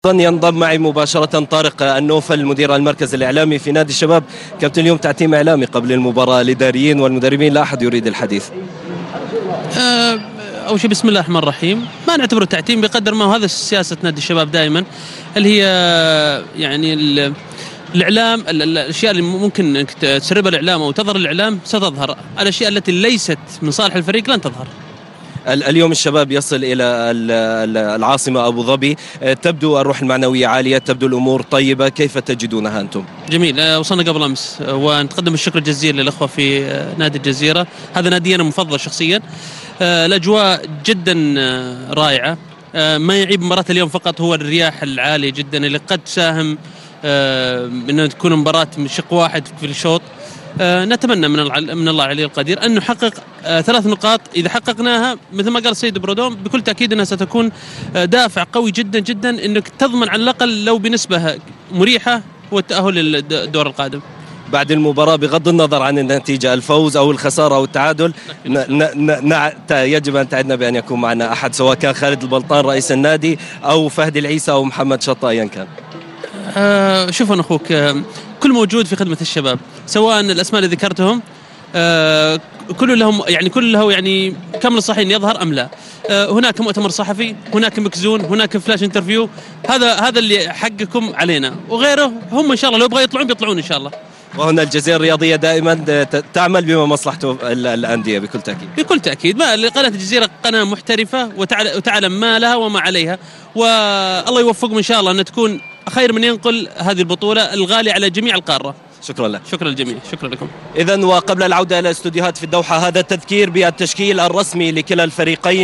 ينضم معي مباشرة طارق النوفل مدير المركز الإعلامي في نادي الشباب. كابتن، اليوم تعتيم إعلامي قبل المباراة، الإداريين والمدربين لا أحد يريد الحديث. أول شيء بسم الله الرحمن الرحيم، ما نعتبره تعتيم بقدر ما هذا سياسة نادي الشباب دائما، اللي هي يعني الإعلام، الأشياء اللي ممكن أنك تسربها الإعلام أو تظهر الإعلام ستظهر، الأشياء التي ليست من صالح الفريق لن تظهر. اليوم الشباب يصل إلى العاصمة أبو ظبي، تبدو الروح المعنوية عالية، تبدو الأمور طيبة، كيف تجدونها أنتم؟ جميل، وصلنا قبل أمس ونتقدم الشكر الجزيل للأخوة في نادي الجزيرة، هذا نادي أنا المفضل شخصيا. الأجواء جدا رائعة، ما يعيب مباراة اليوم فقط هو الرياح العالية جدا اللي قد تساهم أنه تكون مباراة من شق واحد في الشوط. نتمنى من الله العلي القدير أن نحقق 3 نقاط. إذا حققناها مثل ما قال السيد برودوم بكل تأكيد أنها ستكون دافع قوي جدا جدا أنك تضمن على الأقل لو بنسبة مريحة هو التأهل للدور القادم. بعد المباراة بغض النظر عن النتيجة، الفوز أو الخسارة أو التعادل، يجب أن تعدنا بأن يكون معنا أحد، سواء كان خالد البلطان رئيس النادي أو فهد العيسى أو محمد شطة أيا كان. شوف أنا أخوك، كل موجود في خدمة الشباب، سواء الأسماء اللي ذكرتهم كل لهم يعني كل له يعني كامل الصحيح يظهر أم لا. هناك مؤتمر صحفي، هناك مكزون، هناك فلاش انترفيو، هذا اللي حقكم علينا، وغيره هم إن شاء الله لو يبغى يطلعون بيطلعون إن شاء الله. وهنا الجزيرة الرياضية دائما تعمل بما مصلحته الأندية بكل تأكيد. بكل تأكيد، ما قناة الجزيرة قناة محترفة وتعلم ما لها وما عليها، والله يوفقهم إن شاء الله أن تكون خير من ينقل هذه البطولة الغالية على جميع القارة. شكرا لك. شكرا للجميع، شكرا لكم. إذن وقبل العودة إلى الاستوديوهات في الدوحة، هذا التذكير بالتشكيل الرسمي لكلا الفريقين.